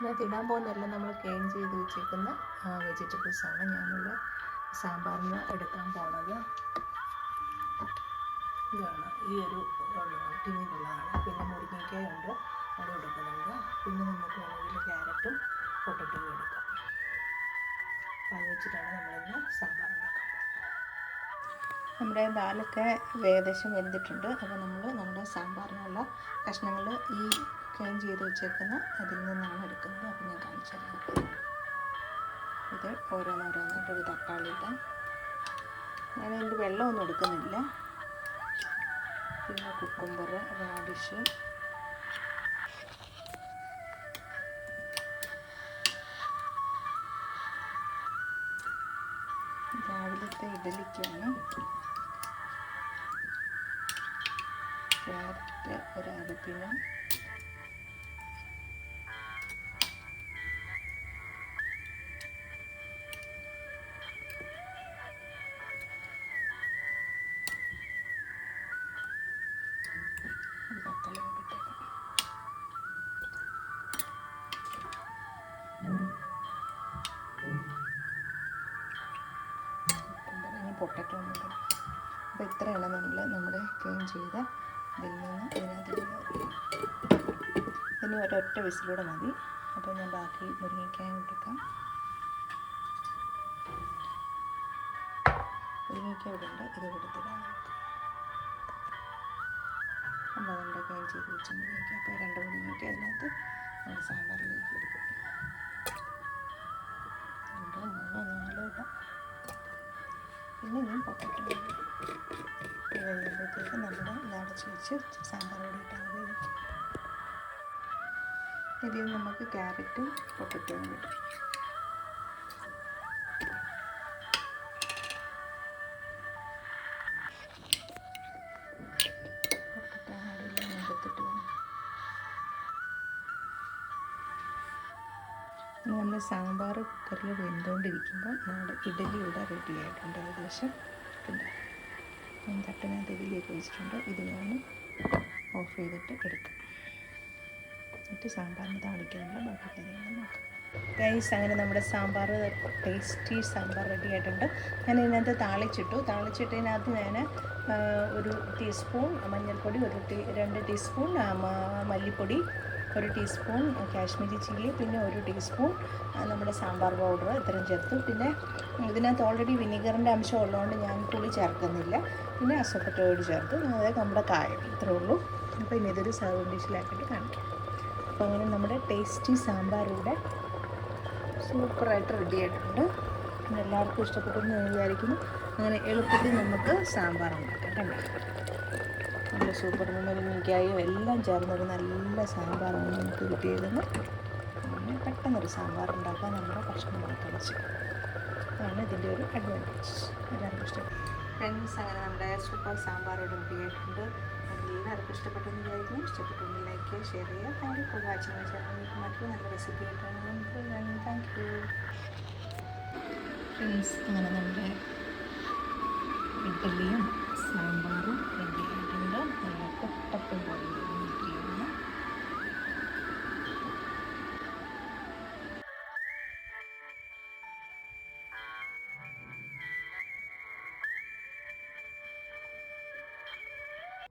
ഇതിനകത്ത് ഇടാൻ പോകുന്നതെല്ലാം നമ്മൾ ക്ലീൻ ചെയ്ത് വെച്ചേക്കുന്ന വെജിറ്റബിൾസാണ് ഞാനിവിടെ സാമ്പാറിന് എടുക്കാൻ പോണത്. ഇതാണ് ഈ ഒരു ടിന്നിലുള്ളതാണ്. പിന്നെ മുരിങ്ങയ്ക്കയുണ്ട്, അത് എടുക്കുന്നുണ്ട്. പിന്നെ നമുക്ക് വേണമെങ്കിൽ ക്യാരറ്റും പൊട്ടറ്റോയും എടുക്കാം. അപ്പോൾ അത് വെച്ചിട്ടാണ് നമ്മളിന്ന് സാമ്പാർ ഉണ്ടാക്കാൻ പോകുന്നത്. നമ്മുടെ ദാലൊക്കെ ഏകദേശം വെന്തിട്ടുണ്ട്. അപ്പോൾ നമ്മുടെ സാമ്പാറിനുള്ള കഷ്ണങ്ങൾ ഈ ക്ലീൻ ചെയ്ത് വെച്ചേക്കുന്ന അതിൽ നിന്നാണ് എടുക്കുന്നത്. അപ്പോൾ ഞാൻ കാണിച്ചു തരാം. ഇത് ഓരോന്നോരോന്നായിട്ട് ഒരു തക്കാളി ഇടാം. ഞാനതിൻ്റെ വെള്ളമൊന്നും എടുക്കുന്നില്ല. പിന്നെ കുക്കുംബർ, റാഡിഷ്, രാവിലത്തെ ഇഡലിക്കാണ്. ക്യാരറ്റ് ഒരു അരപ്പിന്, പൊട്ടറ്റോ ഉണ്ട്. അപ്പോൾ ഇത്രയാണ് നമ്മുടെ ക്ലീൻ ചെയ്ത ഇതിൽ നിന്ന് ഇതിനകത്ത് ഇനി ഒരൊറ്റ വിസിലൂടെ മതി. അപ്പോൾ ഞാൻ ബാക്കി മുരിങ്ങയ്ക്കായും എടുക്കാം. മുരിങ്ങയ്ക്ക ഇവിടെ ഉണ്ട്, ഇത് കൊടുത്തിടാം നമുക്ക്. അപ്പോൾ നമ്മുടെ ക്ലീൻ ചെയ്ത് വെച്ച മുരിങ്ങയ്ക്ക, അപ്പോൾ 2 മുരിങ്ങയ്ക്ക അതിനകത്ത് നമ്മൾ സാമ്പാറിലേക്ക് എടുക്കും. 2, 3, 4 ഇടാം. പിന്നെ ഞാൻ പൊട്ടറ്റോ കഴിയുമ്പോഴത്തേക്ക് നമ്മുടെ ഇതടച്ച് വെച്ച് സാമ്പാർ കൂടി ഇട്ടാൽ മതി. ഇതിൽ നമുക്ക് ക്യാരറ്റും പൊട്ടറ്റോയും കിട്ടും. പൊട്ടറ്റോ അടിയിൽ എടുത്തിട്ട് നമ്മൾ സാമ്പാർ കുക്കറിൽ വെന്തുകൊണ്ടിരിക്കുമ്പോൾ നമ്മുടെ ഇഡലി ഇവിടെ റെഡി ആയിട്ടുണ്ട് ഏകദേശം. ഉണ്ട്, ഞാൻ തട്ടിനകത്ത് ഇഡലിയൊക്കെ വെച്ചിട്ടുണ്ട്. ഇത് ഞാൻ ഓഫ് ചെയ്തിട്ട് എടുക്കാം. എന്നിട്ട് സാമ്പാറിന് താളിക്കാനുള്ള ബാക്കി കാര്യങ്ങൾ നോക്കാം. ഗൈസ്, അങ്ങനെ നമ്മുടെ സാമ്പാർ ടേസ്റ്റി സാമ്പാർ റെഡി ആയിട്ടുണ്ട്. ഞാൻ ഇതിനകത്ത് താളിച്ചിട്ടതിനകത്ത് ഞാൻ 1 ടീസ്പൂൺ മഞ്ഞൾപ്പൊടി, 2 ടീസ്പൂൺ മല്ലിപ്പൊടി, 1 ടീസ്പൂൺ കാശ്മീരി ചില്ലി, പിന്നെ 1 ടീസ്പൂൺ നമ്മുടെ സാമ്പാർ പൗഡർ ഇത്രയും ചേർത്തു. പിന്നെ ഇതിനകത്ത് ഓൾറെഡി വിനീഗറിൻ്റെ അംശം ഉള്ളതുകൊണ്ട് ഞാൻ പുളി ചേർക്കുന്നില്ല. പിന്നെ അസപ്പറ്റോയിഡ് ചേർത്ത്, അതായത് നമ്മുടെ കായം, ഇത്രേ ഉള്ളൂ. അപ്പോൾ ഇനി ഇതൊരു സർവിംഗ് ഡിഷിലാക്കിയിട്ട് കാണിക്കാം. അപ്പോൾ അങ്ങനെ നമ്മുടെ ടേസ്റ്റി സാമ്പാർ ഇവിടെ സൂപ്പറായിട്ട് റെഡി ആയിട്ടുണ്ട്. പിന്നെ എല്ലാവർക്കും ഇഷ്ടപ്പെട്ടെന്ന് ഞാൻ വിചാരിക്കുന്നു. അങ്ങനെ എളുപ്പത്തിൽ നമുക്ക് സാമ്പാർ ഉണ്ടാക്കാം. കണ്ടോ, നല്ല സൂപ്പർ മുരിങ്ങയ്ക്കായും എല്ലാം ചേർന്നൊരു നല്ല സാമ്പാറാണ് നമുക്ക് കിട്ടിയിരുന്നത്. അങ്ങനെ പെട്ടെന്നൊരു സാമ്പാർ ഉണ്ടാക്കാൻ നമ്മുടെ കഷ്ണങ്ങളൊക്കെ വെച്ച്, അതാണ് ഇതിൻ്റെ ഒരു അഡ്വാൻറ്റേജ്. എല്ലാവർക്കും ഇഷ്ടപ്പെട്ടു ഫ്രണ്ട്സ്. അങ്ങനെ നമ്മുടെ സൂപ്പർ സാമ്പാർ ഇവിടെ റെഡി ആയിട്ടുണ്ട്. എല്ലാവർക്കും ഇഷ്ടപ്പെട്ടെന്ന് വിചാരിക്കുന്നു. ഇഷ്ടപ്പെട്ടെങ്കിൽ ലൈക്ക് ചെയ്യുക, ഷെയർ ചെയ്യുക. Thank you watching my channel. മറ്റൊരു നല്ല റെസിപ്പി ആയിട്ടാണ്. Thank you friends. അങ്ങനെ നമ്മുടെ ഇഡ്ഡലിയും